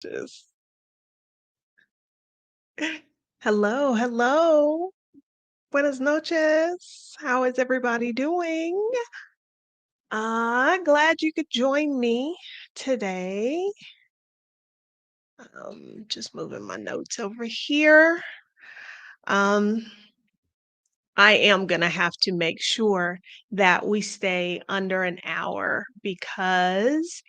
Just hello, hello. Buenas noches. How is everybody doing? Glad you could join me today. Just moving my notes over here. Um, I am gonna have to make sure that we stay under an hour because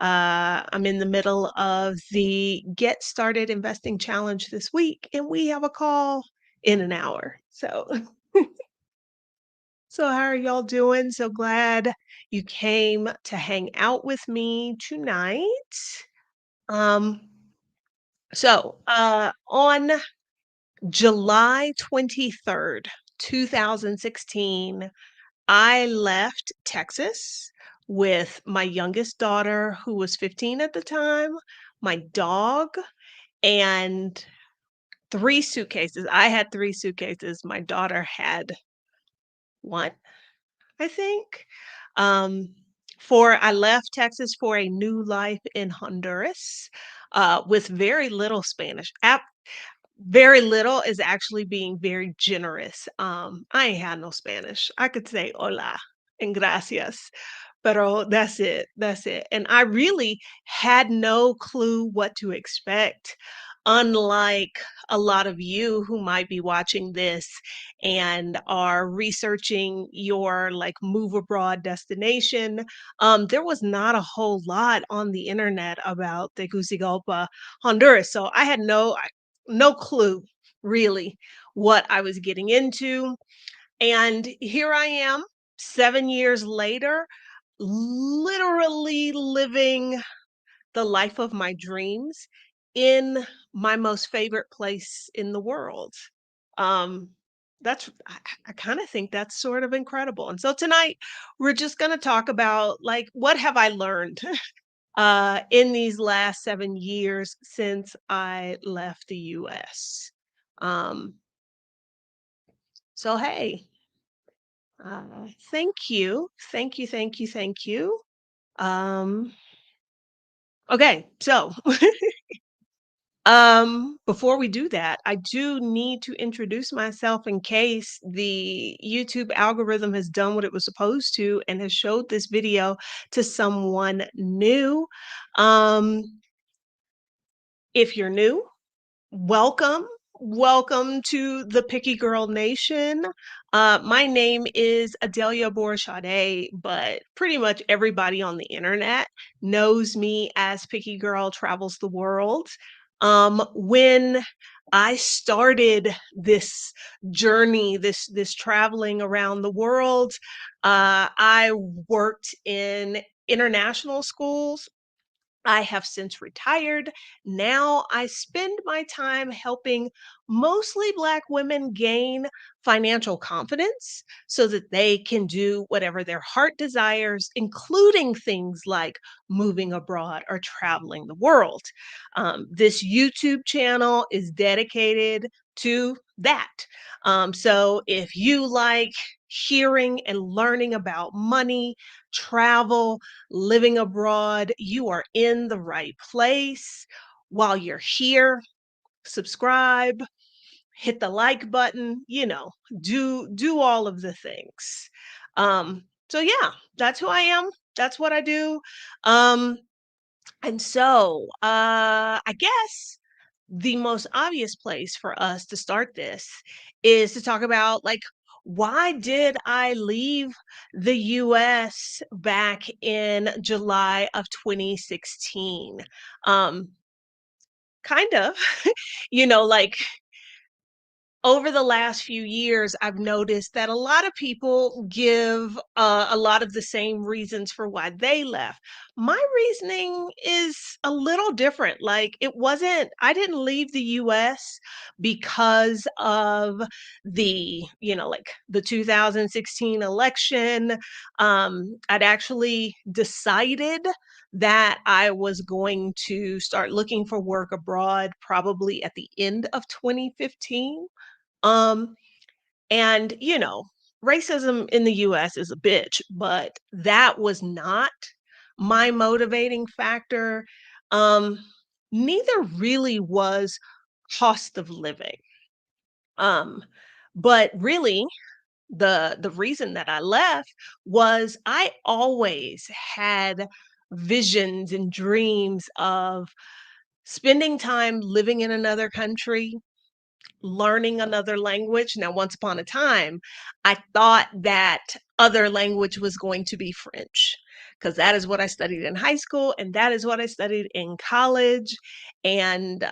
I'm in the middle of the Get Started Investing Challenge this week, and we have a call in an hour. So how are y'all doing? So glad you came to hang out with me tonight. Um, on July 23rd, 2016, I left Texas with my youngest daughter, who was 15 at the time, my dog, and 3 suitcases. I had 3 suitcases. My daughter had 1, I think. Um, for I left Texas for a new life in Honduras, with very little Spanish. Very little is actually being very generous. I ain't had no Spanish. I could say hola and gracias, pero that's it. That's it. And I really had no clue what to expect, unlike a lot of you who might be watching this and are researching your like move abroad destination. There was not a whole lot on the internet about Tegucigalpa, Honduras. So I had no clue really what I was getting into. And here I am 7 years later, literally living the life of my dreams in my most favorite place in the world. Um, that's I kind of think that's sort of incredible. And so tonight we're just going to talk about like what have I learned in these last 7 years since I left the US. Um, so hey, thank you, thank you, thank you, thank you. Um, okay, so before we do that, I do need to introduce myself in case the YouTube algorithm has done what it was supposed to and has showed this video to someone new. Um, if you're new, welcome. Welcome to the Picky Girl Nation. My name is Adelia Borshade, but pretty much everybody on the internet knows me as Picky Girl Travels the World. When I started this journey, this traveling around the world, I worked in international schools. I have since retired. Now I spend my time helping mostly Black women gain financial confidence so that they can do whatever their heart desires, including things like moving abroad or traveling the world. This YouTube channel is dedicated to that. So if you like hearing and learning about money, travel, living abroad, you are in the right place. While you're here, subscribe, hit the like button, do all of the things. So yeah, that's who I am. That's what I do. Um, I guess the most obvious place for us to start this is to talk about like why did I leave the US back in July of 2016? Um, kind of, like over the last few years, I've noticed that a lot of people give a lot of the same reasons for why they left. My reasoning is a little different. Like, I didn't leave the US because of like the 2016 election. I'd actually decided that I was going to start looking for work abroad probably at the end of 2015. um, and racism in the US is a bitch, but that was not my motivating factor. Um, neither really was cost of living. Um, but really, the reason that I left was I always had visions and dreams of spending time living in another country, learning another language. Now, once upon a time, I thought that other language was going to be French because that is what I studied in high school and that is what I studied in college. And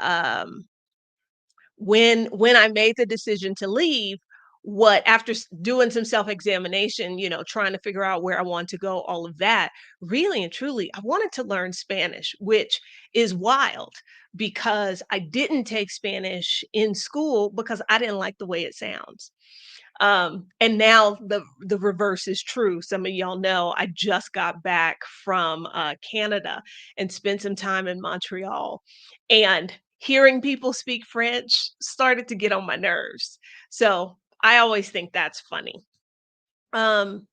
when I made the decision to leave, what after doing some self-examination, trying to figure out where I want to go, all of that, really and truly, I wanted to learn Spanish, which is wild because I didn't take Spanish in school because I didn't like the way it sounds. And now the reverse is true. Some of y'all know I just got back from Canada and spent some time in Montreal, and hearing people speak French started to get on my nerves. So I always think that's funny. Um,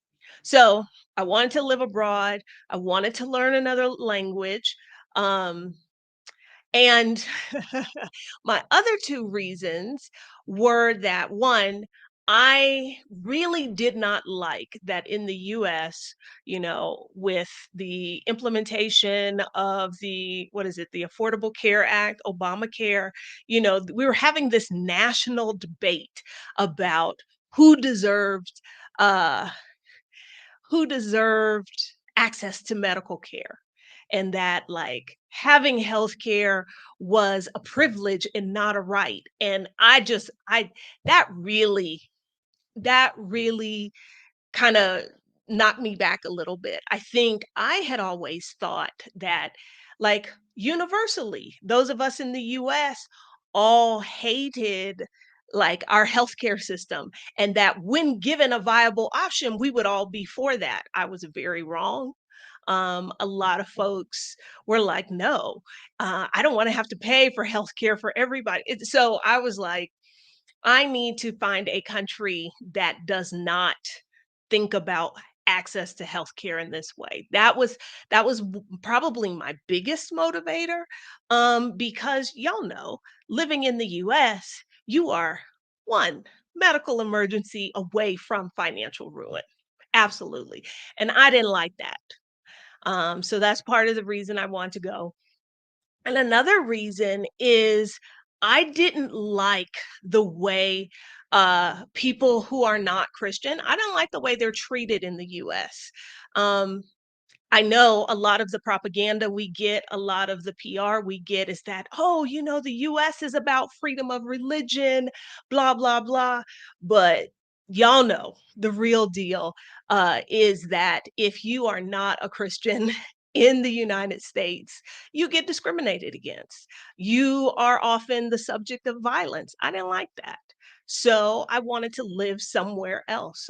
so I wanted to live abroad. I wanted to learn another language. Um, and my other 2 reasons were that, 1, I really did not like that in the US, with the implementation of the what is it? The Affordable Care Act, Obamacare, we were having this national debate about who deserved, uh who deserved access to medical care, and that like having health care was a privilege and not a right. And I that really that really kind of knocked me back a little bit. I think I had always thought that, like, universally, those of us in the US all hated like our healthcare system, and that when given a viable option, we would all be for that. I was very wrong. A lot of folks were like, no, I don't want to have to pay for healthcare for everybody. So I was like, I need to find a country that does not think about access to healthcare in this way. Probably my biggest motivator, because y'all know, living in the US, you are one medical emergency away from financial ruin. Absolutely. And I didn't like that. So that's part of the reason I want to go. And another reason is I didn't like the way people who are not Christian, I don't like the way they're treated in the US. Um, I know a lot of the propaganda we get, a lot of the PR we get is that, oh, the US is about freedom of religion, blah, blah, blah. But y'all know the real deal is that if you are not a Christian in the United States, you get discriminated against. You are often the subject of violence. I didn't like that. So I wanted to live somewhere else.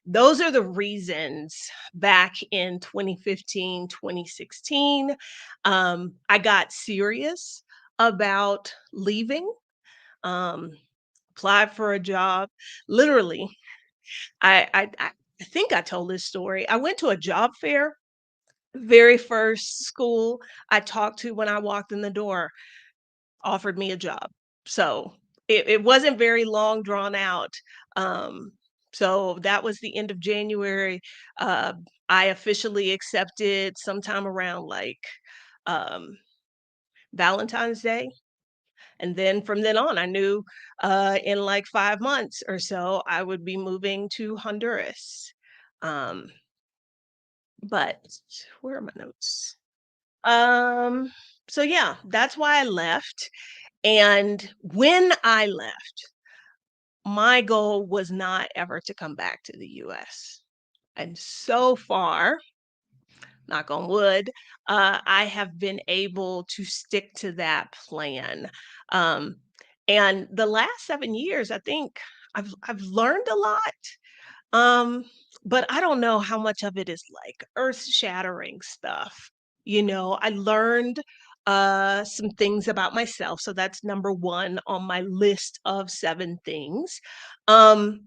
Those are the reasons back in 2015, 2016. I got serious about leaving, um, applied for a job. Literally, I think I told this story. I went to a job fair, very first school I talked to when I walked in the door offered me a job. So it wasn't very long drawn out. Um, so that was the end of January. Uh, I officially accepted sometime around like um, Valentine's Day. And then from then on, I knew in like 5 months or so, I would be moving to Honduras. Um, but where are my notes? Um, so yeah, that's why I left. And when I left, my goal was not ever to come back to the US. And so far, knock on wood, I have been able to stick to that plan. Um, and the last 7 years, I think I've learned a lot. Um, but I don't know how much of it is like earth-shattering stuff. I learned some things about myself. So that's number 1 on my list of 7 things. Um,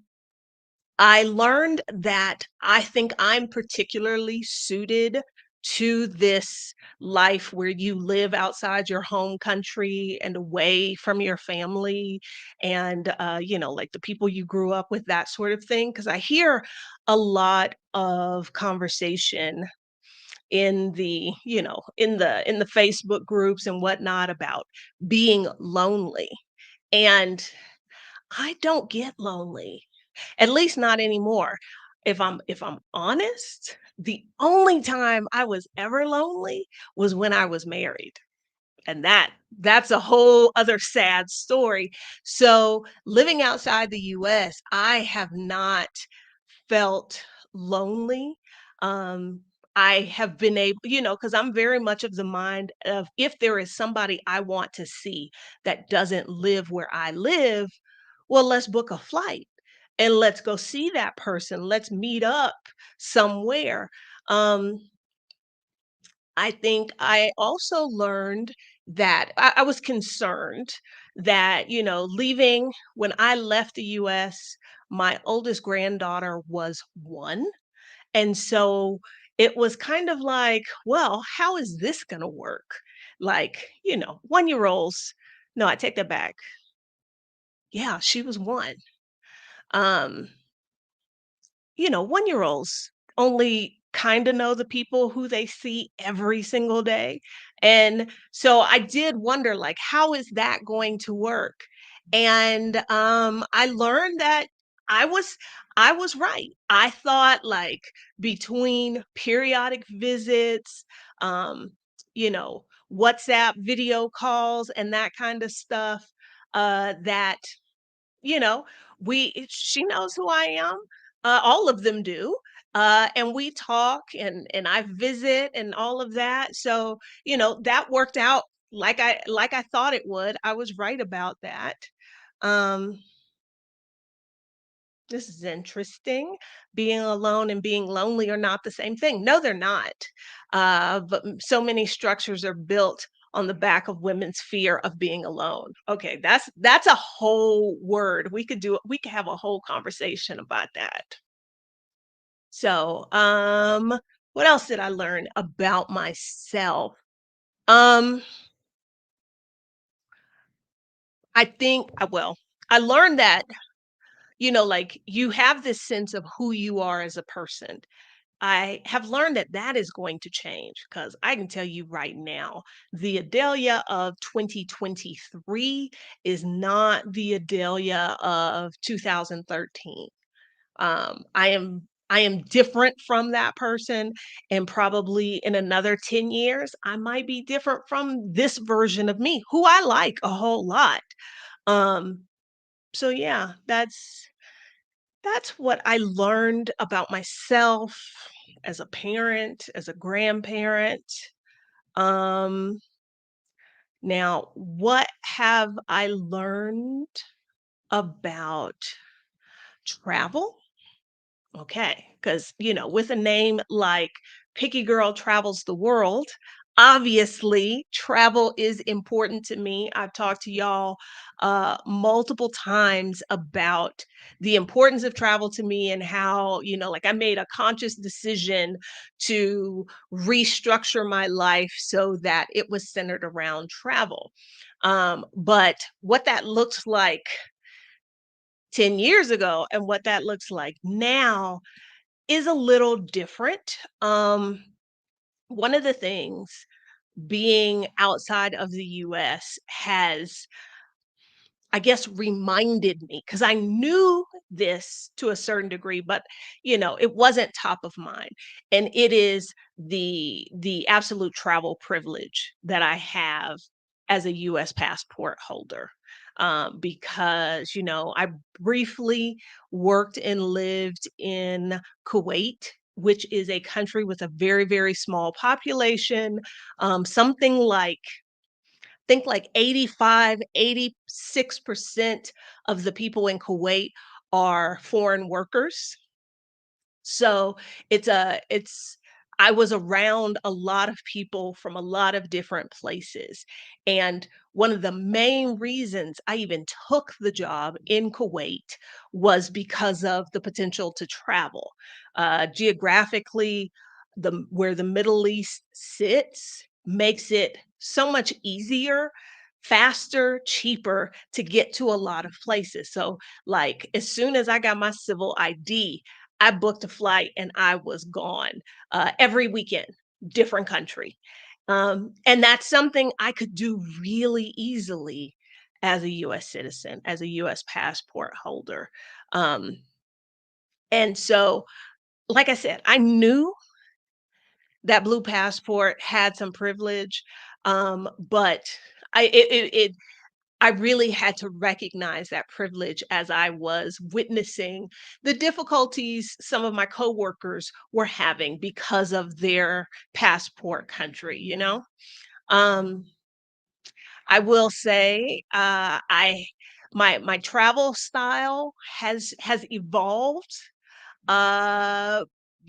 I learned that I think I'm particularly suited to this life where you live outside your home country and away from your family and like the people you grew up with, that sort of thing, because I hear a lot of conversation in the Facebook groups and whatnot about being lonely, and I don't get lonely, at least not anymore. If I'm honest, the only time I was ever lonely was when I was married. And that's a whole other sad story. So, living outside the US, I have not felt lonely. Um, I have been able, because I'm very much of the mind of, if there is somebody I want to see that doesn't live where I live, well, let's book a flight and let's go see that person. Let's meet up somewhere. Um, I think I also learned that I was concerned that, leaving when I left the US, my oldest granddaughter was 1. And so it was kind of like, well, how is this going to work? Like, 1 year olds. No, I take that back. Yeah, she was 1. Um, 1 year olds only kind of know the people who they see every single day. And so I did wonder, like, how is that going to work? And I learned that I was I was right. I thought, like, between periodic visits, um, WhatsApp video calls and that kind of stuff, that you know, she knows who I am, all of them do, and we talk and I visit and all of that, so, that worked out like I thought it would. I was right about that. Um, this is interesting. Being alone and being lonely are not the same thing. No, they're not. But so many structures are built on the back of women's fear of being alone. Okay, that's a whole word. We could have a whole conversation about that. So, what else did I learn about myself? Um, I think, well, I learned that, like, you have this sense of who you are as a person. I have learned that that is going to change, because I can tell you right now, the Adelia of 2023 is not the Adelia of 2013. I am different from that person, and probably in another 10 years, I might be different from this version of me, who I like a whole lot. Um, so yeah, that's what I learned about myself as a parent, as a grandparent. Um, Now, what have I learned about travel? Okay, because, with a name like Picky Girl Travels the World, obviously travel is important to me. I've talked to y'all multiple times about the importance of travel to me, and how, like, I made a conscious decision to restructure my life so that it was centered around travel. But what that looks like 10 years ago and what that looks like now is a little different. One of the things being outside of the US has, I guess, reminded me, because I knew this to a certain degree, but it wasn't top of mind. And it is the absolute travel privilege that I have as a US passport holder. Because I briefly worked and lived in Kuwait, which is a country with a very, very small population. Something like, think like 85, 86% of the people in Kuwait are foreign workers. So it's I was around a lot of people from a lot of different places. And one of the main reasons I even took the job in Kuwait was because of the potential to travel. Geographically, the where the Middle East sits makes it so much easier, faster, cheaper to get to a lot of places. So, like, as soon as I got my civil ID, I booked a flight and I was gone, every weekend, different country. And that's something I could do really easily as a US citizen, as a US passport holder. Um, and so, like I said, I knew that blue passport had some privilege, but I really had to recognize that privilege as I was witnessing the difficulties some of my coworkers were having because of their passport country, you know? Um, I will say, my travel style has evolved. Uh,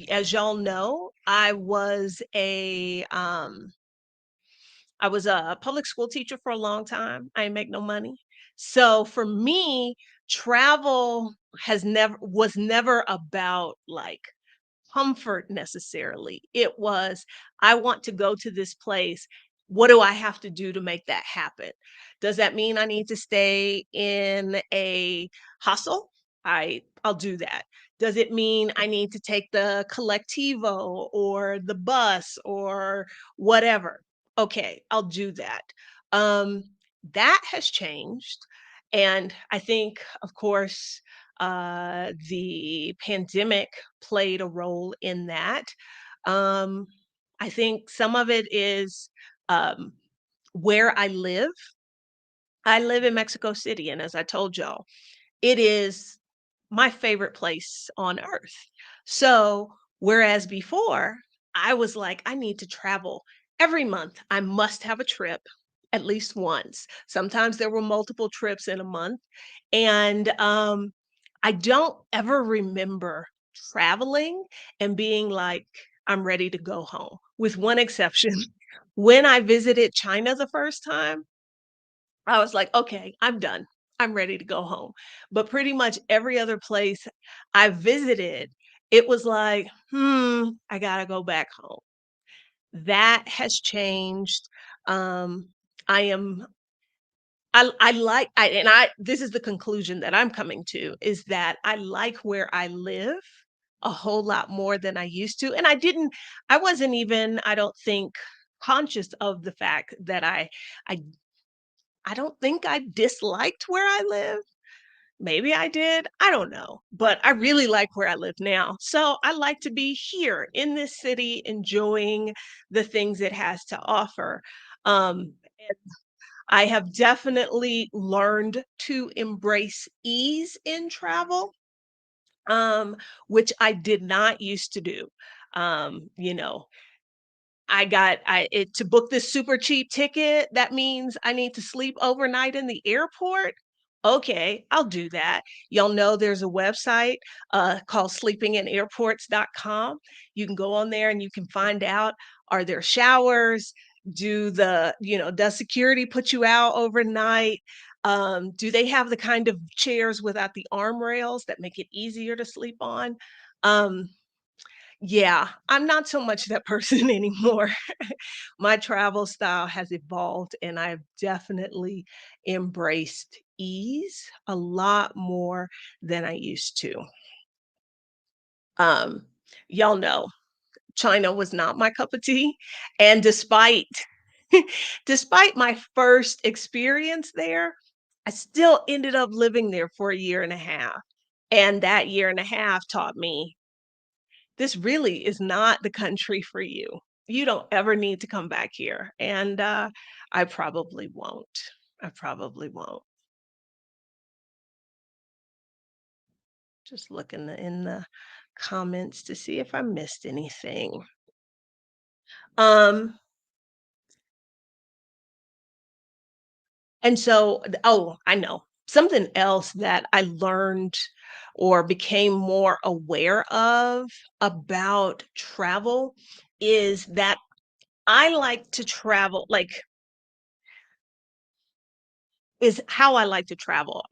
as y'all know, I was a public school teacher for a long time. I didn't make no money. So for me, travel has never was never about like comfort necessarily. It was, I want to go to this place. What do I have to do to make that happen? Does that mean I need to stay in a hostel? I'll do that. Does it mean I need to take the collectivo or the bus or whatever? Okay, I'll do that. Um, that has changed. And I think, of course, the pandemic played a role in that. Um, I think some of it is um, where I live. I live in Mexico City, and as I told y'all, it is my favorite place on earth. So, whereas before, I was like, I need to travel every month. I must have a trip at least once. Sometimes there were multiple trips in a month. And I don't ever remember traveling and being like, I'm ready to go home, with one exception. When I visited China the first time, I was like, "Okay, I'm done. I'm ready to go home." But pretty much every other place I visited, it was like, I gotta go back home." That has changed. Um, I am I like I and I this is the conclusion that I'm coming to, is that I like where I live a whole lot more than I used to, and I wasn't even, I don't think, conscious of the fact that I I don't think I disliked where I live. Maybe I did. I don't know. But I really like where I live now. So I like to be here in this city, enjoying the things it has to offer. And I have definitely learned to embrace ease in travel, which I did not used to do. You know, to book this super cheap ticket, that means I need to sleep overnight in the airport? Okay, I'll do that. Y'all know there's a website, called sleepinginairports.com. You can go on there and you can find out, are there showers? Does security put you out overnight? Do they have the kind of chairs without the arm rails that make it easier to sleep on? Um, yeah, I'm not so much that person anymore. My travel style has evolved, and I've definitely embraced ease a lot more than I used to. Um, y'all know China was not my cup of tea, and despite my first experience there, I still ended up living there for a year and a half. And that year and a half taught me, this really is not the country for you. You don't ever need to come back here, and, I probably won't. I probably won't. Just looking in the comments to see if I missed anything. Um, and so I know. Something else that I learned or became more aware of about travel is that I like to travel, is how I like to travel.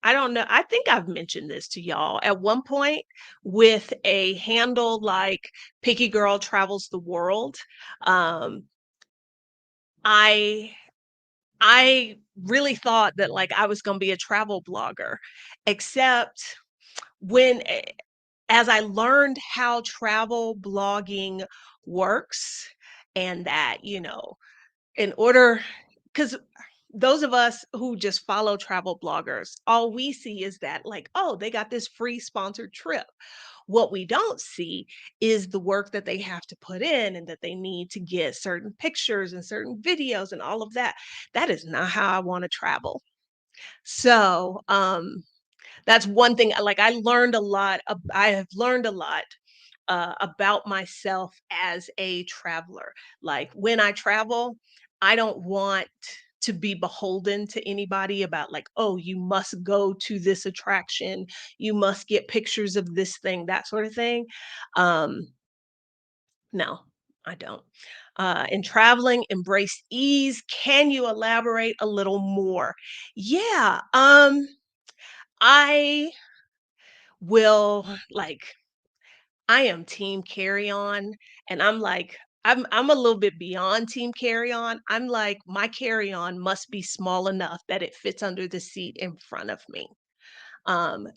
I don't know. I think I've mentioned this to y'all at one point with a handle like Picky Girl Travels the World. Um, I I really thought that like I was going to be a travel blogger, except when as I learned how travel blogging works and that, in order because those of us who just follow travel bloggers, all we see is that like, oh, they got this free sponsored trip. What we don't see is the work that they have to put in and that they need to get certain pictures and certain videos and all of that. That is not how I want to travel. So, that's one thing, like, I have learned a lot, about myself as a traveler. Like, when I travel, I don't want to be beholden to anybody about like, "Oh, you must go to this attraction, you must get pictures of this thing," that sort of thing. Um, no, I don't. In traveling, embrace ease. Can you elaborate a little more? Yeah, I will like I am team carry on and I'm like I'm a little bit beyond team carry on. I'm like my carry on must be small enough that it fits under the seat in front of me.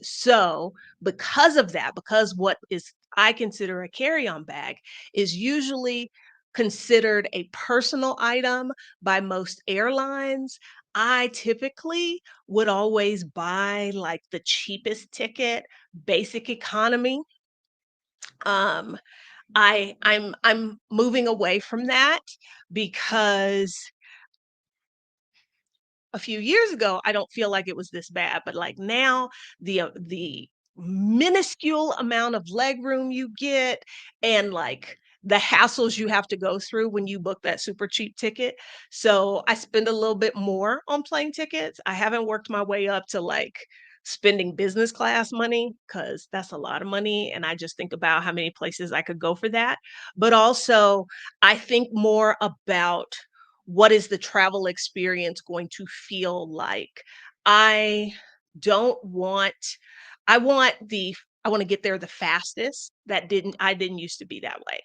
So because of that, because what is I consider a carry-on bag is usually considered a personal item by most airlines, I typically would always buy like the cheapest ticket, basic economy. Um, I'm moving away from that because a few years ago, I don't feel like it was this bad, but like now, the minuscule amount of leg room you get and like the hassles you have to go through when you book that super cheap ticket. So I spend a little bit more on plane tickets. I haven't worked my way up to like spending business class money because that's a lot of money. And I just think about how many places I could go for that. But also, I think more about what is the travel experience going to feel like? I don't want I want to get there the fastest. I didn't used to be that way.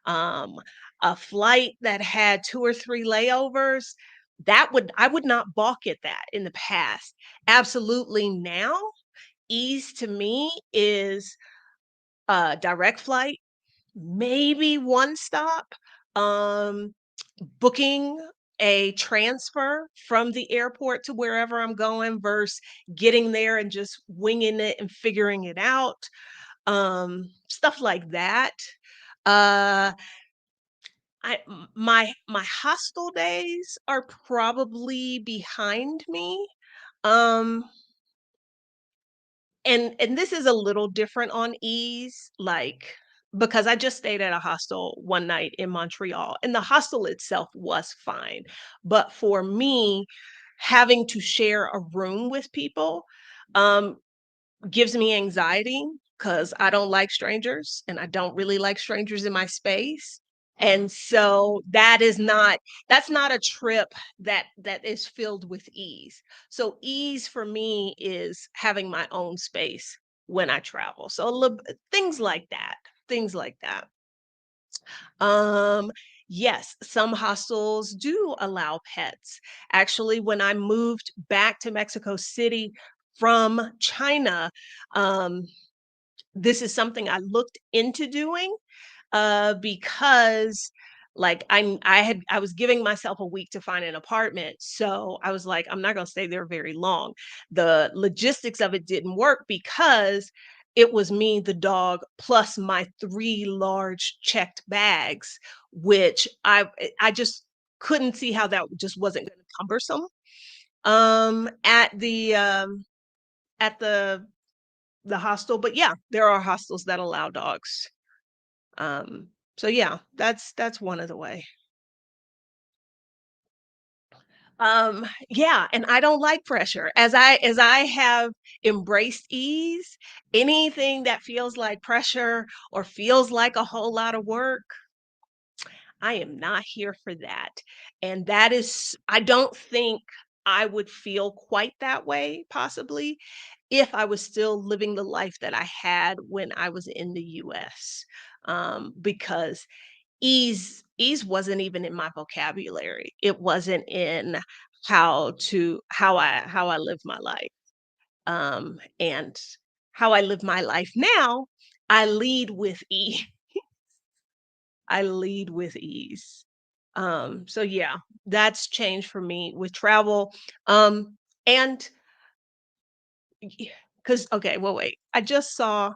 Um a flight that had 2 or 3 layovers, I would not balk at that in the past. Absolutely now, ease to me is a direct flight, maybe one stop. Um Booking a transfer from the airport to wherever I'm going versus getting there and just winging it and figuring it out, stuff like that. Uh, my hostel days are probably behind me. Um, and this is a little different on ease, like, because I just stayed at a hostel one night in Montreal, and the hostel itself was fine. But for me, having to share a room with people, um, gives me anxiety because I don't like strangers, and I don't really like strangers in my space. And so that's not a trip that is filled with ease. So ease for me is having my own space when I travel. So a little things like that. Things like that. Um, yes, some hostels do allow pets. Actually, when I moved back to Mexico City from China, um, this is something I looked into doing, because like I was giving myself a week to find an apartment. So I was like, I'm not gonna stay there very long. The logistics of it didn't work because it was me, the dog, plus my 3 large checked bags, which I just couldn't see how that just wasn't gonna cumbersome. At at the hostel, but yeah, there are hostels that allow dogs. Um, so yeah, that's one of the way. Yeah, and I don't like pressure. As I have embraced ease, anything that feels like pressure or feels like a whole lot of work, I am not here for that. And that is I don't think I would feel quite that way, possibly, if I was still living the life that I had when I was in the US. Because ease wasn't even in my vocabulary. It wasn't in how I live my life. And how I live my life now, I lead with ease. I lead with ease. So yeah, that's changed for me with travel. And because okay, well, wait. I just saw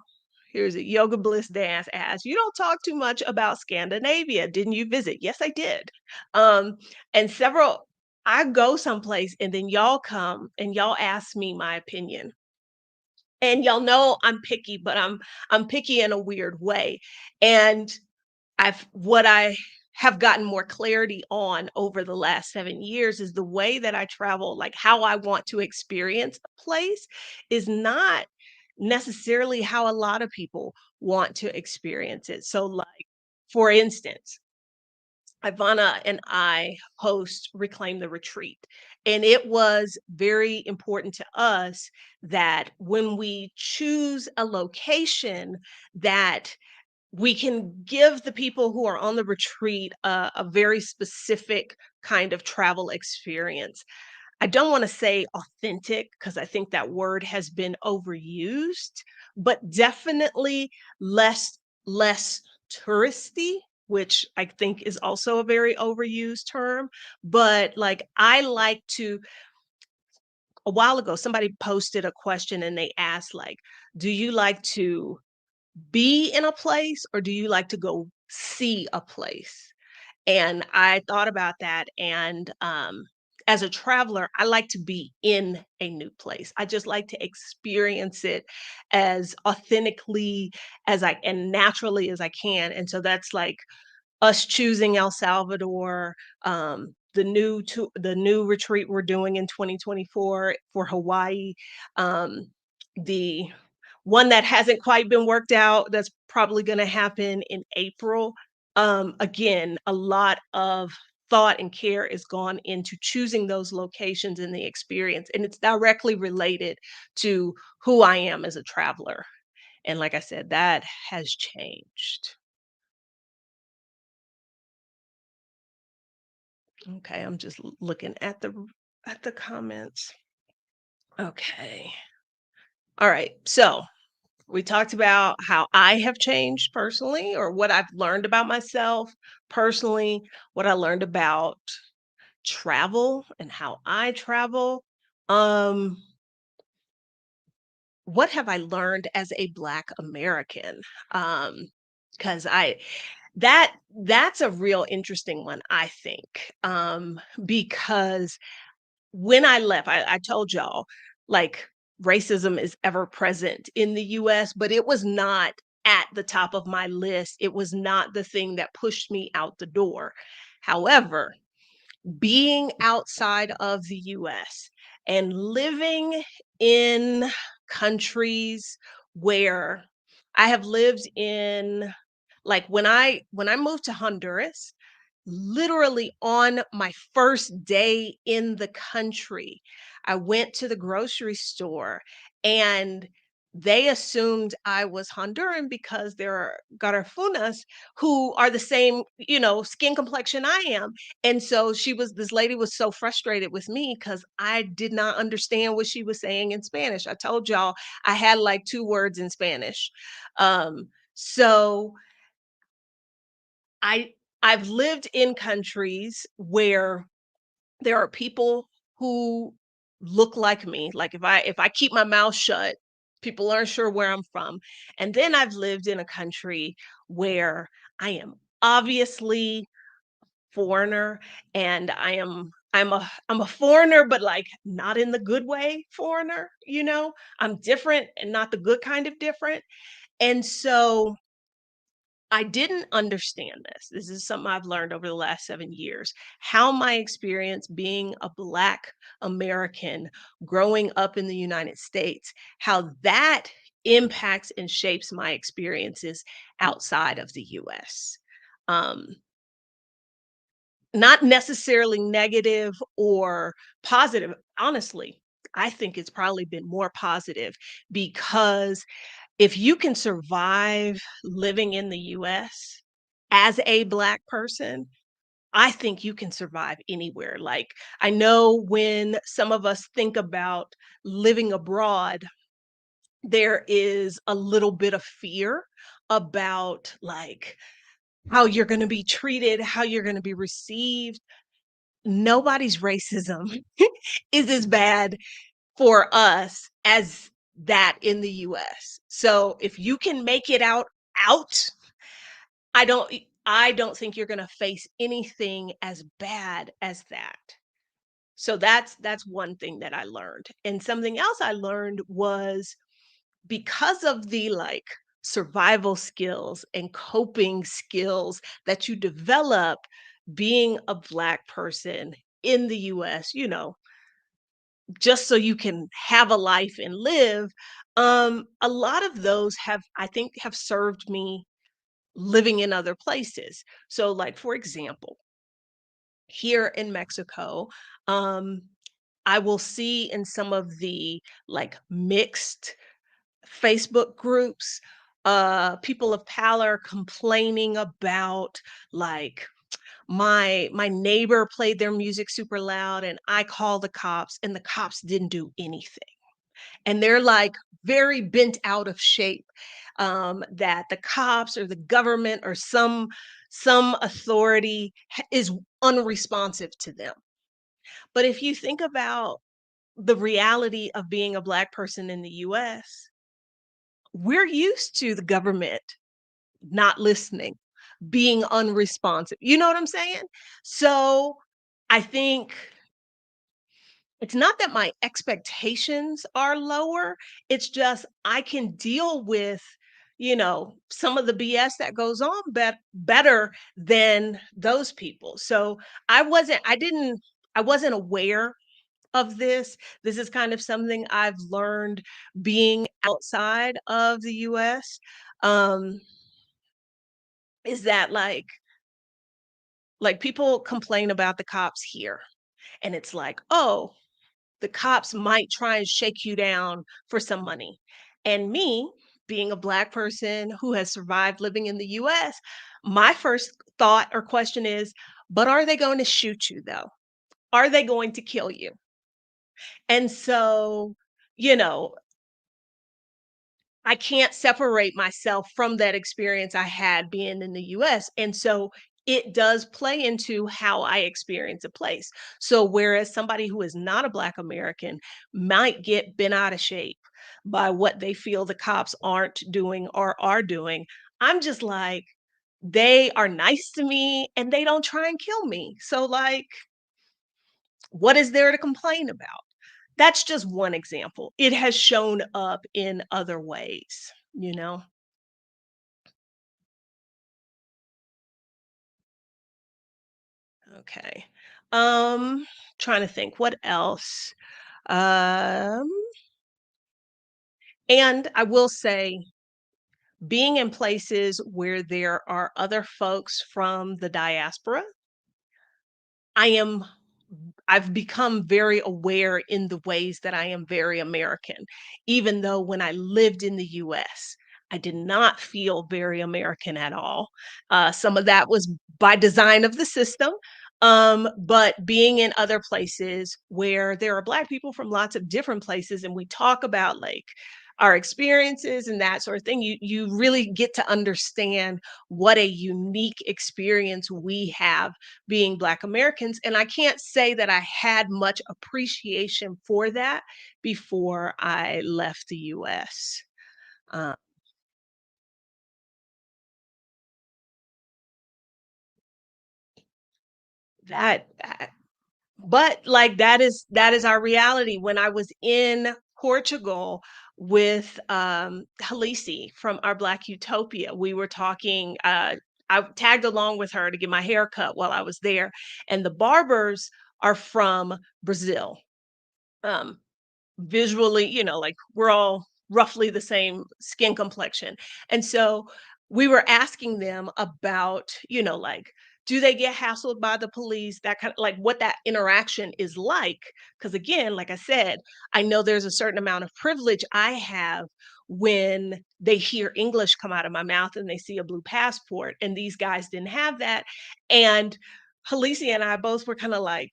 here's a Yoga Bliss Dance as you don't talk too much about Scandinavia. Didn't you visit? Yes, I did. And several I go someplace and then y'all come and y'all ask me my opinion. And y'all know I'm picky, but I'm picky in a weird way. And I've what I have gotten more clarity on over the last 7 years is the way that I travel, like how I want to experience a place is not necessarily how a lot of people want to experience it. So like, for instance, Ivana and I host Reclaim the Retreat. And it was very important to us that when we choose a location that we can give the people who are on the retreat a very specific kind of travel experience. I don't want to say authentic because I think that word has been overused, but definitely less touristy, which I think is also a very overused term. But like I like to a while ago somebody posted a question and they asked like, do you like to be in a place or do you like to go see a place? And I thought about that and as a traveler, I like to be in a new place. I just like to experience it as authentically as I and naturally as I can. And so that's like us choosing El Salvador, the new retreat we're doing in 2024 for Hawaii, um, the one that hasn't quite been worked out that's probably going to happen in April. Again, a lot of thought and care is gone into choosing those locations and the experience, and it's directly related to who I am as a traveler. And like I said, that has changed. Okay, I'm just looking at the comments. Okay. All right. So, we talked about how I have changed personally or what I've learned about myself personally, what I learned about travel and how I travel. Um what have I learned as a Black American? Cuz I that's a real interesting one I think. Because when I left, I told y'all, like, racism is ever present in the US, but it was not at the top of my list. It was not the thing that pushed me out the door. However, being outside of the US and living in countries where I have lived in like when I moved to Honduras, literally on my first day in the country, I went to the grocery store and they assumed I was Honduran because there are Garafunas who are the same, you know, skin complexion I am. And so this lady was so frustrated with me because I did not understand what she was saying in Spanish. I told y'all I had like two words in Spanish. So I I've lived in countries where there are people who look like me. Like if I keep my mouth shut, people aren't sure where I'm from. And then I've lived in a country where I am obviously foreigner and I'm a foreigner but like not in the good way foreigner, you know? I'm different and not the good kind of different. And so I didn't understand this. This is something I've learned over the last 7 years. How my experience being a Black American growing up in the United States, how that impacts and shapes my experiences outside of the US. Um, not necessarily negative or positive. Honestly, I think it's probably been more positive because if you can survive living in the US as a Black person, I think you can survive anywhere. Like, I know when some of us think about living abroad, there is a little bit of fear about like how you're going to be treated, how you're going to be received. Nobody's racism is as bad for us as that in the US. So if you can make it out, I don't think you're going to face anything as bad as that. So that's one thing that I learned. And something else I learned was because of the like survival skills and coping skills that you develop being a Black person in the US, just so you can have a life and live, a lot of those have, I think, have served me living in other places. So, like, for example, here in Mexico, um, I will see in some of the like mixed Facebook groups, people of color complaining about like my neighbor played their music super loud and I called the cops and the cops didn't do anything. And they're like very bent out of shape, that the cops or the government or some authority is unresponsive to them. But if you think about the reality of being a Black person in the US, we're used to the government not listening, being unresponsive. You know what I'm saying? So I think it's not that my expectations are lower, it's just I can deal with, some of the BS that goes on better than those people. So I wasn't aware of this. This is kind of something I've learned being outside of the US. Um, is that people complain about the cops here, and it's like, "Oh, the cops might try and shake you down for some money." And me, being a Black person who has survived living in the US, my first thought or question is, "But are they going to shoot you though? Are they going to kill you?" And so, you know, I can't separate myself from that experience I had being in the US. And so it does play into how I experience a place. So whereas somebody who is not a Black American might get bent out of shape by what they feel the cops aren't doing or are doing, I'm just like, they are nice to me and they don't try and kill me. So like, what is there to complain about? That's just one example. It has shown up in other ways, you know? Okay. Um, Trying to think what else. Um, and I will say being in places where there are other folks from the diaspora, I am I've become very aware in the ways that I am very American, even though when I lived in the US, I did not feel very American at all. Some of that was by design of the system. But being in other places where there are Black people from lots of different places, and we talk about like our experiences and that sort of thing, you really get to understand what a unique experience we have being Black Americans. And I can't say that I had much appreciation for that before I left the US. Uh, that, but like that is our reality. When I was in Portugal with Halisi from our Black Utopia, we were talking. I tagged along with her to get my hair cut while I was there, and the barbers are from Brazil. Um, Visually, like we're all roughly the same skin complexion. And so we were asking them about, like Do they get hassled by the police? That kind of like what that interaction is like. Because again, like I said, I know there's a certain amount of privilege I have when they hear English come out of my mouth and they see a blue passport. And these guys didn't have that. And Felicia and I both were kind of like,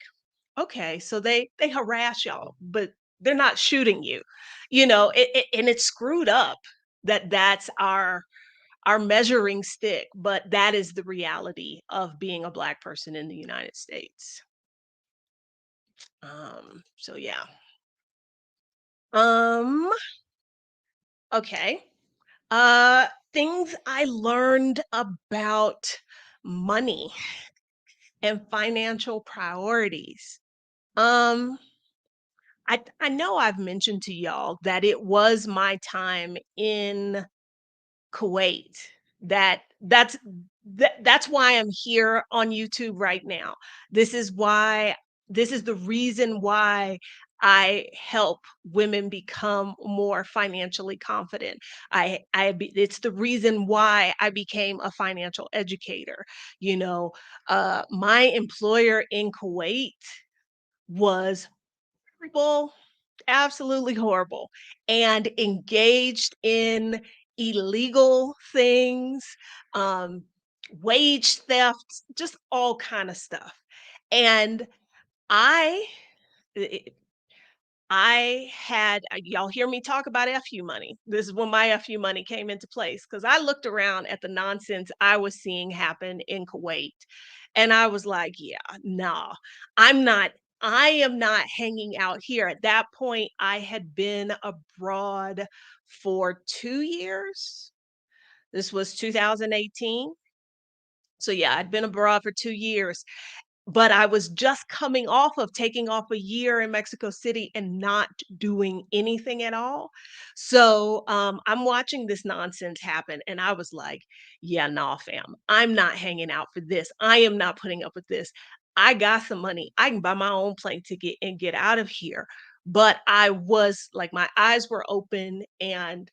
okay, so they harass y'all, but they're not shooting you. And it's screwed up that that's our measuring stick, but that is the reality of being a Black person in the United States. So yeah. Um, okay. Things I learned about money and financial priorities. Um, I know I've mentioned to y'all that it was my time in Kuwait. That's why I'm here on YouTube right now. This is why this is the reason why I help women become more financially confident. It's the reason why I became a financial educator. My employer in Kuwait was horrible, absolutely horrible, and engaged in illegal things, um, wage theft, just all kind of stuff. And I I had y'all hear me talk about FU money. This is when my FU money came into place because I looked around at the nonsense I was seeing happen in Kuwait. And I was like, yeah, nah, I'm not, I am not hanging out here. At that point, I had been abroad for 2 years. This was 2018. So yeah, I'd been abroad for 2 years, but I was just coming off of taking off a year in Mexico City and not doing anything at all. So I'm watching this nonsense happen, and I was like, "Yeah, nah, fam, I'm not hanging out for this. I am not putting up with this. I got some money. I can buy my own plane ticket and get out of here." But I was like, my eyes were open, and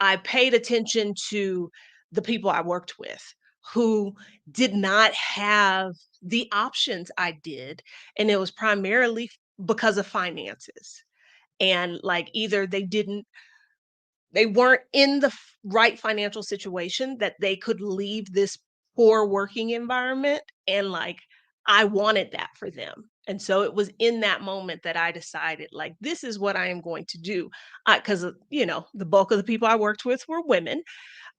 I paid attention to the people I worked with who did not have the options I did, and it was primarily because of finances. And like either they weren't in the right financial situation that they could leave this poor working environment, and like I wanted that for them. And so it was in that moment that I decided like this is what I am going to do. Cuz the bulk of the people I worked with were women.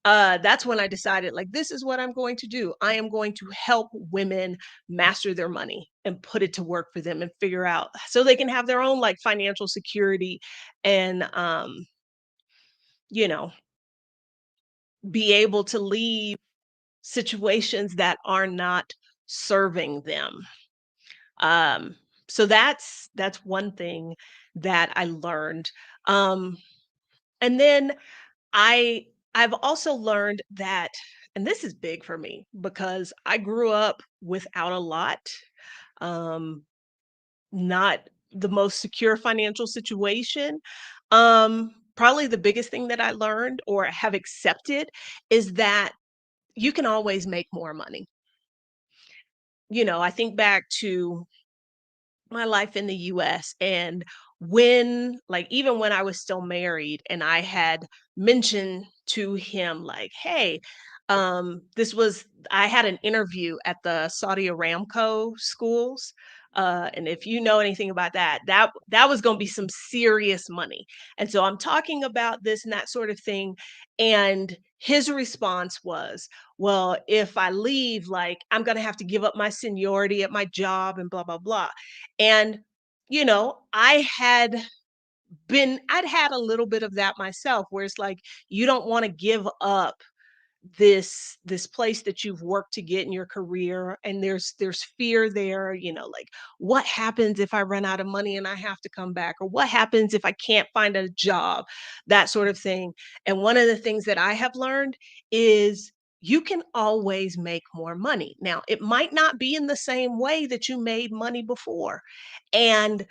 That's when I decided, like, this is what I'm going to do. I am going to help women master their money and put it to work for them and figure out so they can have their own like financial security and you know, be able to leave situations that are not serving them. Um, so that's one thing that I learned. Um, and then I I've also learned that, and this is big for me because I grew up without a lot, um, not the most secure financial situation. Probably the biggest thing that I learned or have accepted is that you can always make more money. I think back to my life in the US, and when like even when I was still married and I had mentioned to him like, "Hey, this was I had an interview at the Saudi Aramco schools, and if you know anything about that was going to be some serious money." And so I'm talking about this and that sort of thing, and his response was, "Well, if I leave, like I'm going to have to give up my seniority at my job and blah blah blah." And, I'd had a little bit of that myself where it's like, you don't want to give up this place that you've worked to get in your career, and there's fear there, like what happens if I run out of money and I have to come back, or what happens if I can't find a job, that sort of thing. And one of the things that I have learned is you can always make more money. Now it might not be in the same way that you made money before, and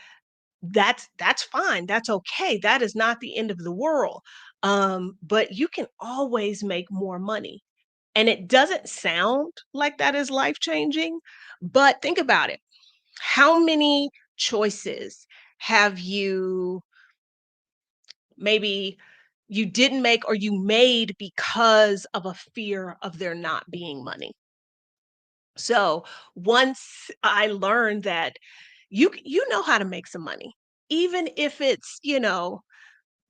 that's fine, that's okay, that is not the end of the world. But you can always make more money. And it doesn't sound like that is life-changing, but think about it. How many choices have you maybe you didn't make or you made because of a fear of there not being money? So, once I learned that you know how to make some money, even if it's,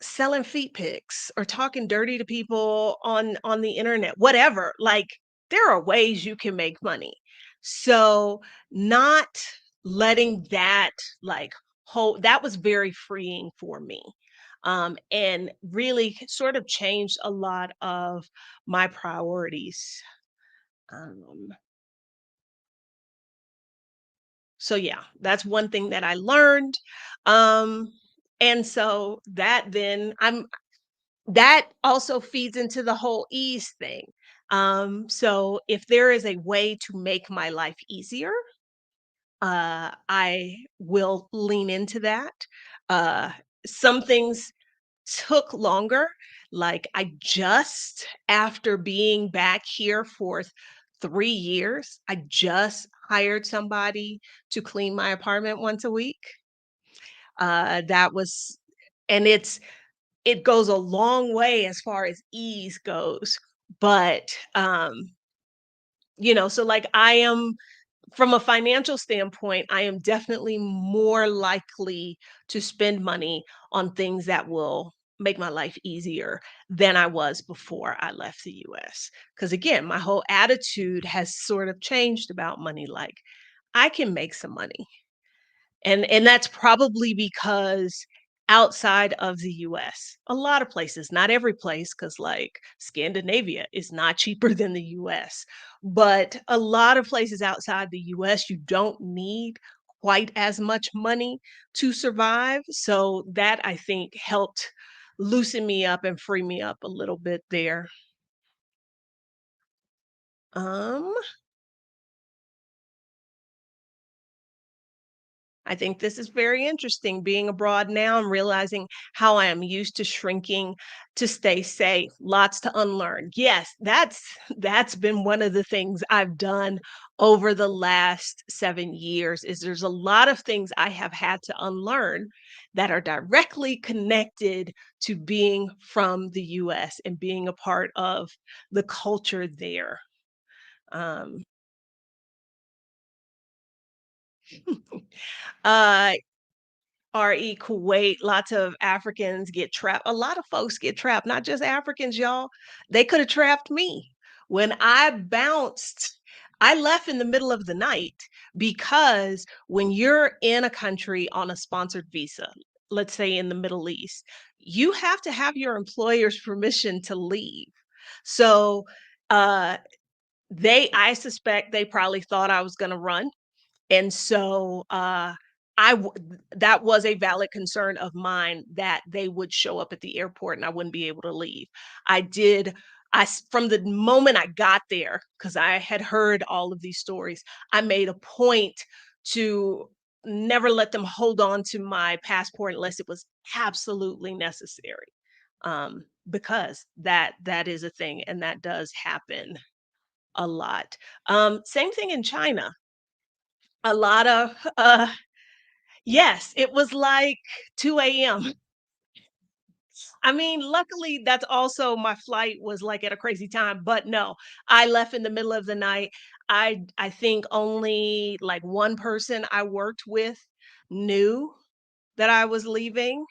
selling feet pics or talking dirty to people on the internet, whatever, like, there are ways you can make money. So, not letting that, like, hold that was very freeing for me, and really sort of changed a lot of my priorities. Um, so, yeah, that's one thing that I learned, um, and so that also feeds into the whole ease thing. So if there is a way to make my life easier, I will lean into that. Uh, some things took longer. Like I just, after being back here for 3 years, I just hired somebody to clean my apartment once a week. That was, and it goes a long way as far as ease goes, but, so, like, I am from a financial standpoint, I am definitely more likely to spend money on things that will make my life easier than I was before I left the US. Because again, my whole attitude has sort of changed about money, like, I can make some money. And that's probably because outside of the US, a lot of places, not every place, because like Scandinavia is not cheaper than the US, but a lot of places outside the US, you don't need quite as much money to survive. So that I think helped loosen me up and free me up a little bit there. Um, I think this is very interesting being abroad now and realizing how I am used to shrinking to stay safe. Lots to unlearn. Yes, that's been one of the things I've done over the last 7 years is there's a lot of things I have had to unlearn that are directly connected to being from the US and being a part of the culture there. Um, uh RE Kuwait, lots of Africans get trapped. A lot of folks get trapped, not just Africans, y'all. They could have trapped me. When I bounced, I left in the middle of the night because when you're in a country on a sponsored visa, let's say in the Middle East, you have to have your employer's permission to leave. So, uh, I suspect they probably thought I was going to run and so, I w that was a valid concern of mine that they would show up at the airport and I wouldn't be able to leave. I did from the moment I got there, because I had heard all of these stories, I made a point to never let them hold on to my passport unless it was absolutely necessary, because that is a thing, and that does happen a lot. Same thing in China. A lot of, yes, it was like 2 AM. I mean, luckily, that's also my flight was, like, at a crazy time, but no, I left in the middle of the night. I think only, like, one person I worked with knew that I was leaving.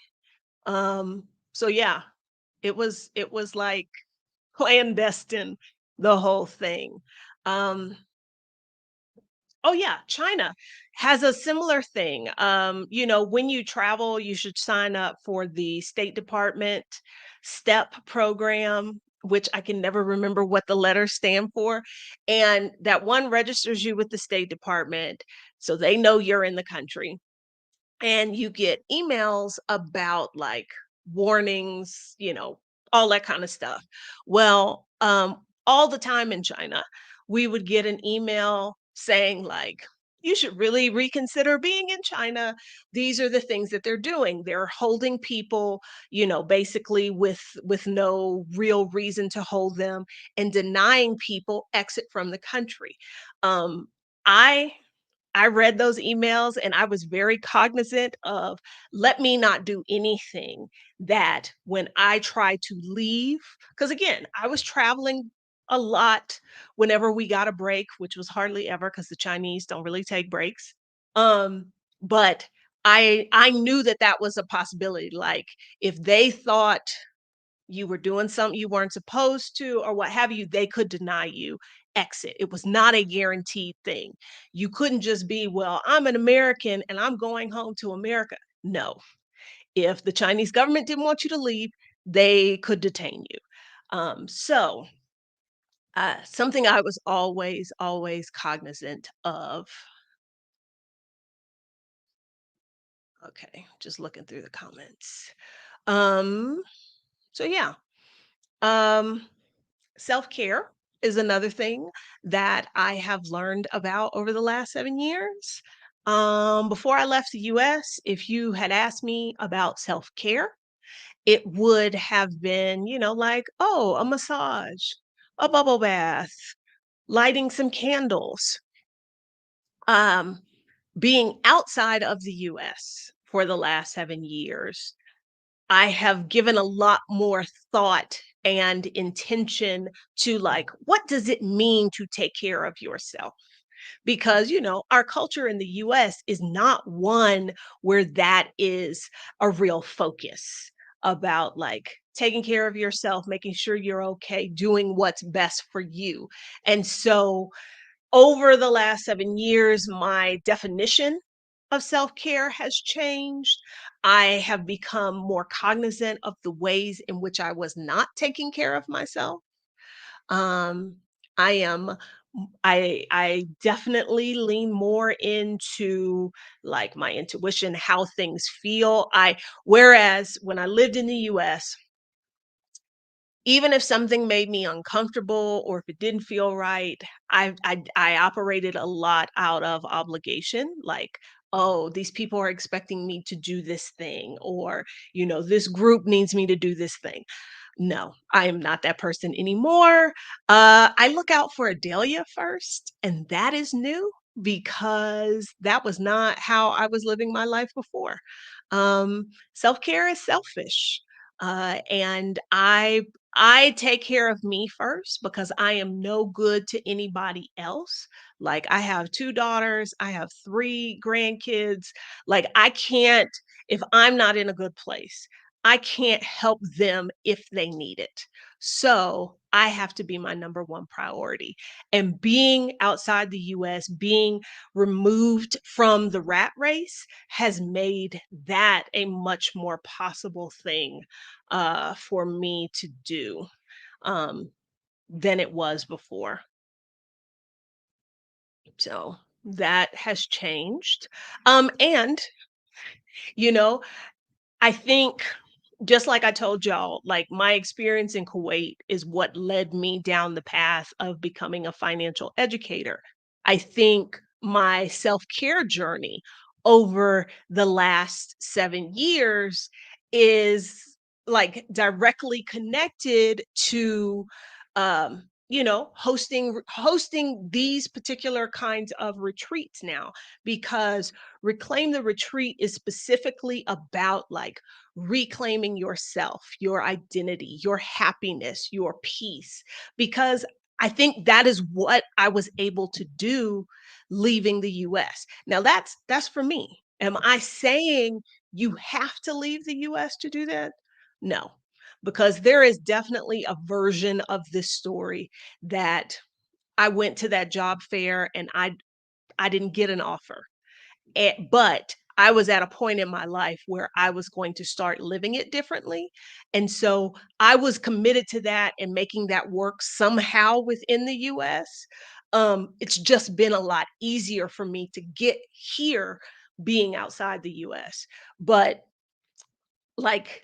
So yeah, it was, like, clandestine, the whole thing. Um Oh yeah, China has a similar thing. When you travel, you should sign up for the State Department STEP program, which I can never remember what the letters stand for. And that one registers you with the State Department so they know you're in the country and you get emails about like warnings, all that kind of stuff. Well, all the time in China, we would get an email saying like you should really reconsider being in China. These are the things that they're doing. They're holding people, basically with no real reason to hold them and denying people exit from the country. Um, I I read those emails and I was very cognizant of let me not do anything that when I try to leave, because again, I was traveling a lot whenever we got a break, which was hardly ever because the Chinese don't really take breaks. Um, but I knew that that was a possibility. Like if they thought you were doing something you weren't supposed to or what have you, they could deny you exit. It was not a guaranteed thing. You couldn't just be, well, I'm an American and I'm going home to America. No. If the Chinese government didn't want you to leave, they could detain you. Something I was always cognizant of. Okay, just looking through the comments. Um, so yeah. Um, Self-care is another thing that I have learned about over the last 7 years. Before I left the US, if you had asked me about self-care, it would have been, like, "Oh, a massage, a bubble bath, lighting some candles." Um, Being outside of the US for the last 7 years, I have given a lot more thought and intention to like, what does it mean to take care of yourself? Because, our culture in the US is not one where that is a real focus about like taking care of yourself, making sure you're okay, doing what's best for you. And so over the last 7 years, my definition of self-care has changed. I have become more cognizant of the ways in which I was not taking care of myself. Um, I am I definitely lean more into, like, my intuition, how things feel. I Whereas when I lived in the US, even if something made me uncomfortable or if it didn't feel right, I operated a lot out of obligation, like, "Oh, these people are expecting me to do this thing," or, "This group needs me to do this thing." No, I am not that person anymore. I look out for Adelia first, and that is new because that was not how I was living my life before. Self-care is selfish. And I take care of me first because I am no good to anybody else. Like I have 2 daughters, I have 3 grandkids. Like I can't if I'm not in a good place, I can't help them if they need it. So, I have to be my number 1 priority. And being outside the US, being removed from the rat race has made that a much more possible thing for me to do um, than it was before. So that has changed. And, you know, I think just like I told y'all, like my experience in Kuwait is what led me down the path of becoming a financial educator. I think my self care journey over the last 7 years is like directly connected to hosting these particular kinds of retreats now because reclaim the retreat is specifically about like reclaiming yourself, your identity, your happiness, your peace. Because I think that is what I was able to do leaving the US. Now that's for me. Am I saying you have to leave the US to do that? No. Because there is definitely a version of this story that I went to that job fair and I didn't get an offer but I was at a point in my life where I was going to start living it differently. And so I was committed to that and making that work somehow within the US. It's just been a lot easier for me to get here being outside the US. But like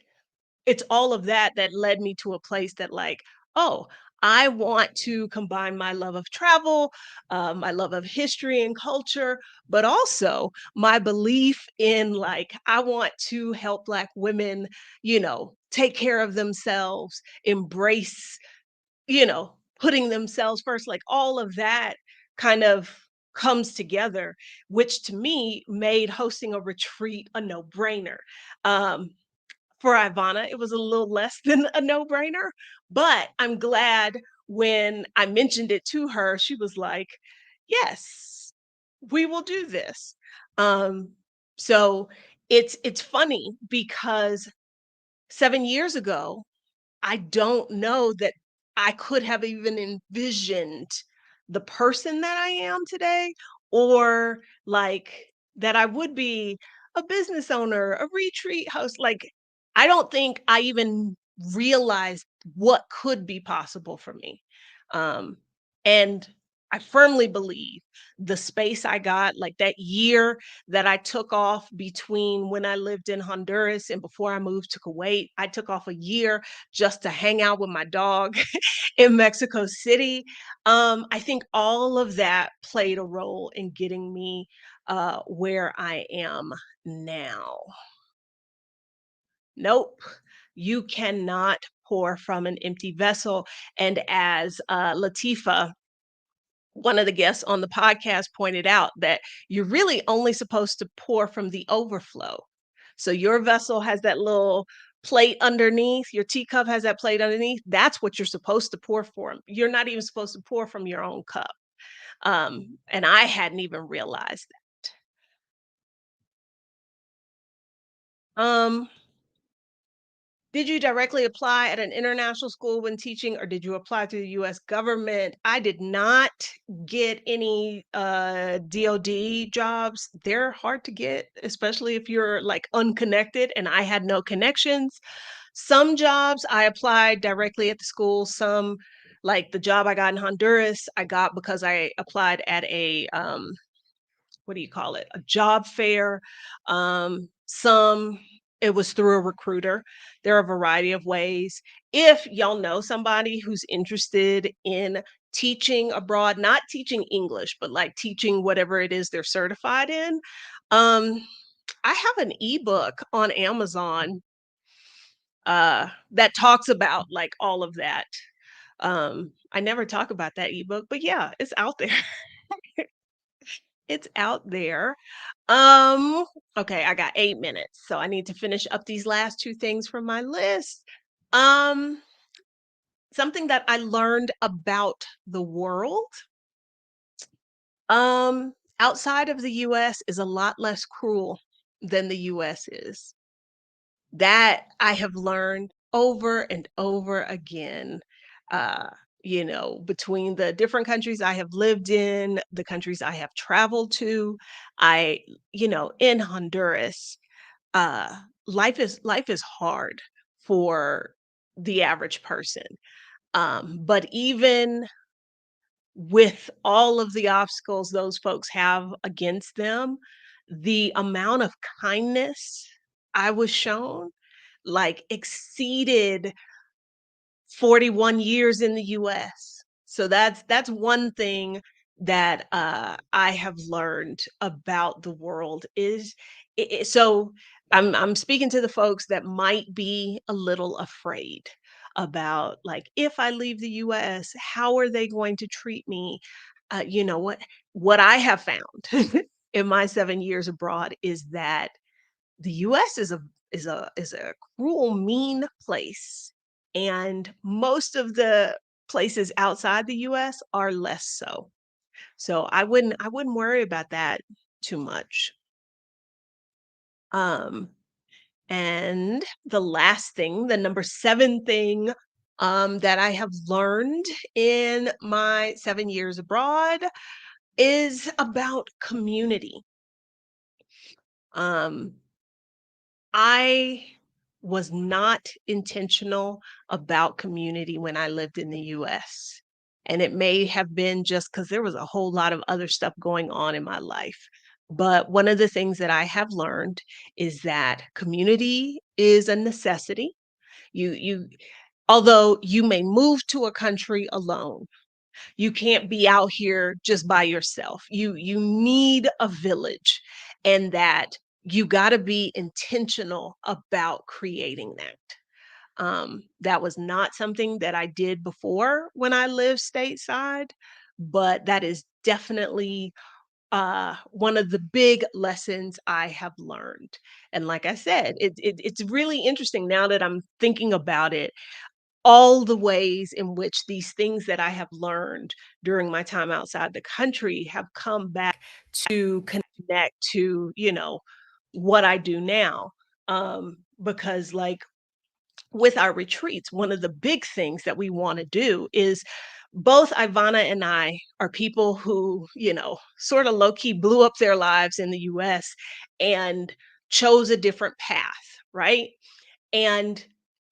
it's all of that that led me to a place that like, oh, I want to combine my love of travel, my love of history and culture, but also my belief in like, I want to help Black women, take care of themselves, embrace, putting themselves first, like all of that kind of comes together, which to me made hosting a retreat a no brainer. Um, for Ivana, it was a little less than a no-brainer, but I'm glad when I mentioned it to her, she was like, "Yes, we will do this." Um, so it's funny because 7 years ago, I don't know that I could have even envisioned the person that I am today, or like that I would be a business owner, a retreat host. Like, I don't think I even realized what could be possible for me. Um, and I firmly believe the space I got, like that year that I took off between when I lived in Honduras and before I moved to Kuwait, I took off a year just to hang out with my dog in Mexico City. I think all of that played a role in getting me where I am now. Nope. You cannot pour from an empty vessel. And as Latifa, one of the guests on the podcast, pointed out, that you're really only supposed to pour from the overflow. So your vessel has that little plate underneath, your teacup has that plate underneath. That's what you're supposed to pour from. You're not even supposed to pour from your own cup. And I hadn't even realized that. Did you directly apply at an international school when teaching, or did you apply to the US government? I did not get any DoD jobs. They're hard to get, especially if you're like unconnected, and I had no connections. Some jobs I applied directly at the school, some like the job I got in Honduras, I got because I applied at a what do you call it? A job fair. Some it was through a recruiter. There are a variety of ways. If y'all know somebody who's interested in teaching abroad, not teaching English, but like teaching whatever it is they're certified in, um, I have an ebook on Amazon that talks about like all of that. I never talk about that ebook, but yeah, it's out there. It's out there. Um, okay, I got 8 minutes, so I need to finish up these last 2 things from my list. Um, Something that I learned about the world, outside of the US is a lot less cruel than the US is. That I have learned over and over again, uh, between the different countries I have lived in, the countries I have traveled to. I, in Honduras, uh, life is hard for the average person. But even with all of the obstacles those folks have against them, the amount of kindness I was shown, like, exceeded 41 years in the US. So that's one thing that, I have learned about the world is so I'm speaking to the folks that might be a little afraid about, like, if I leave the US, how are they going to treat me? What I have found in my 7 years abroad is that the US is a cruel, mean place, and most of the places outside the US are less so. So I wouldn't worry about that too much. Um, and the last thing, the number 7 thing, that I have learned in my 7 years abroad is about community. Um I was not intentional about community when I lived in the US. And it may have been just because there was a whole lot of other stuff going on in my life. But one of the things that I have learned is that community is a necessity. You Although you may move to a country alone, you can't be out here just by yourself. You need a village, and that you got to be intentional about creating that. That was not something that I did before when I lived stateside, but that is definitely one of the big lessons I have learned. And like I said, it's really interesting now that I'm thinking about it, all the ways in which these things that I have learned during my time outside the country have come back to connect to, what I do now. Because like with our retreats, one of the big things that we want to do is both Ivana and I are people who, sort of low key blew up their lives in the US and chose a different path, right? And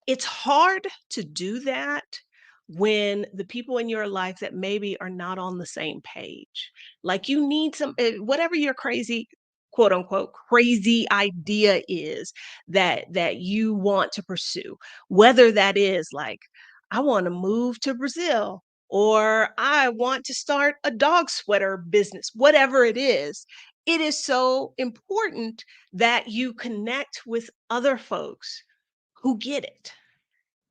it's hard to do that when the people in your life that maybe are not on the same page. Like you need whatever your crazy quote unquote crazy idea is that you want to pursue, whether that is like I want to move to Brazil or I want to start a dog sweater business, whatever it is so important that you connect with other folks who get it.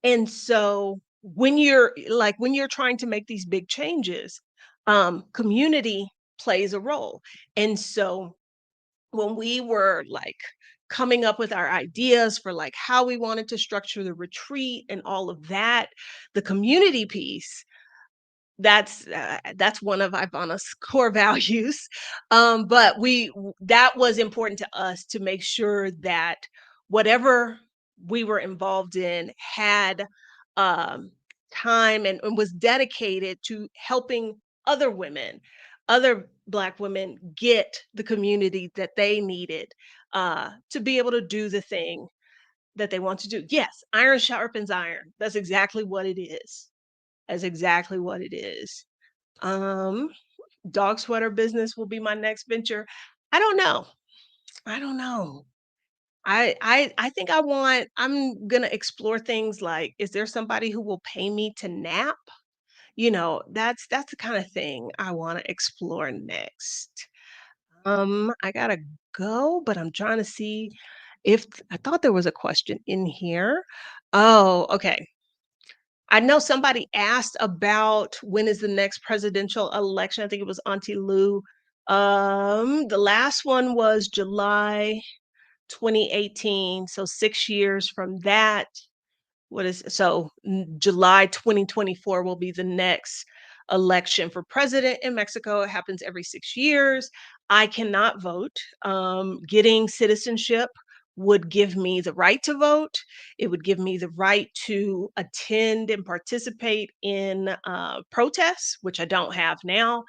And so when you're trying to make these big changes, community plays a role. And so when we were like coming up with our ideas for like how we wanted to structure the retreat and all of that, the community piece, that's one of Ivana's core values. But that was important to us to make sure that whatever we were involved in had um, time and was dedicated to helping other women, other Black women get the community that they needed to be able to do the thing that they want to do. Yes, iron sharpens iron. That's exactly what it is. That's exactly what it is. Um, Dog sweater business will be my next venture. I don't know. I don't know. I think I'm gonna explore things like, is there somebody who will pay me to nap? That's the kind of thing I want to explore next. I gotta go, but I'm trying to see if I thought there was a question in here. Oh, okay. I know somebody asked about when is the next presidential election. I think it was Auntie Lou. The last one was July 2018, so 6 years from that. July 2024 will be the next election for president in Mexico. It happens every 6 years. I cannot vote. Getting citizenship would give me the right to vote. It would give me the right to attend and participate in protests, which I don't have now.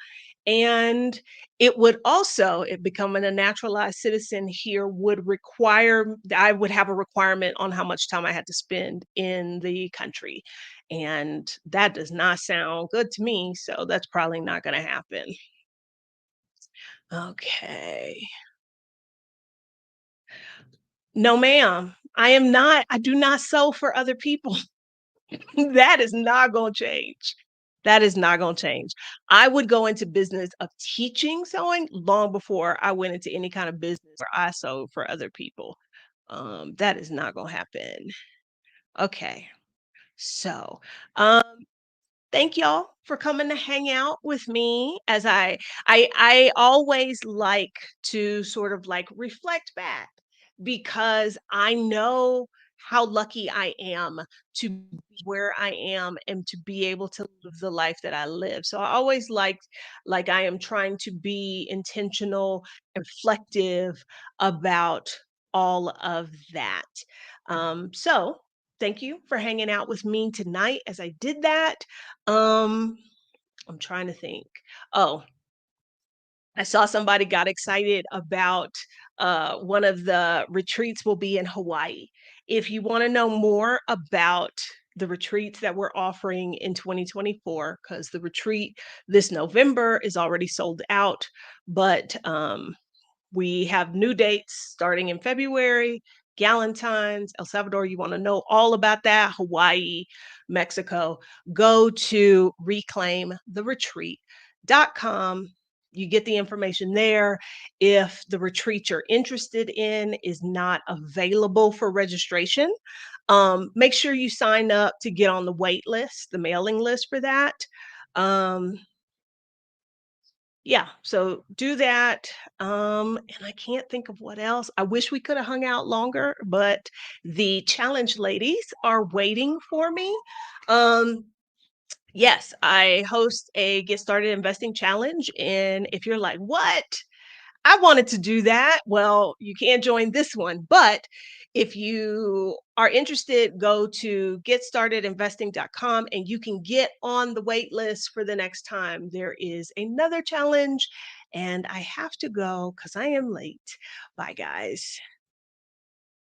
And it would also, it becoming a naturalized citizen here would require, I would have a requirement on how much time I had to spend in the country. And that does not sound good to me. So that's probably not going to happen. Okay. No, ma'am. I do not sew for other people. That is not going to change. That is not going to change. I would go into business of teaching sewing long before I went into any kind of business where I sewed for other people. That is not going to happen. Okay. So, um, thank y'all for coming to hang out with me as I always like to sort of like reflect back because I know how lucky I am to be where I am and to be able to live the life that I live. So I always like I am trying to be intentional and reflective about all of that. So thank you for hanging out with me tonight as I did that. Um, I'm trying to think. Oh, I saw somebody got excited about one of the retreats will be in Hawaii. If you want to know more about the retreats that we're offering in 2024, because the retreat this November is already sold out, but we have new dates starting in February Galentine's, El Salvador, you want to know all about that, Hawaii, Mexico, go to reclaimtheretreat.com. You get the information there. If the retreat you're interested in is not available for registration, make sure you sign up to get on the wait list, the mailing list for that. Um, yeah, so do that. And I can't think of what else. I wish we could have hung out longer, but the challenge ladies are waiting for me. Um, yes, I host a Get Started Investing challenge. And if you're like, what? I wanted to do that. Well, you can't join this one, but if you are interested, go to getstartedinvesting.com and you can get on the wait list for the next time. There is another challenge and I have to go because I am late. Bye, guys.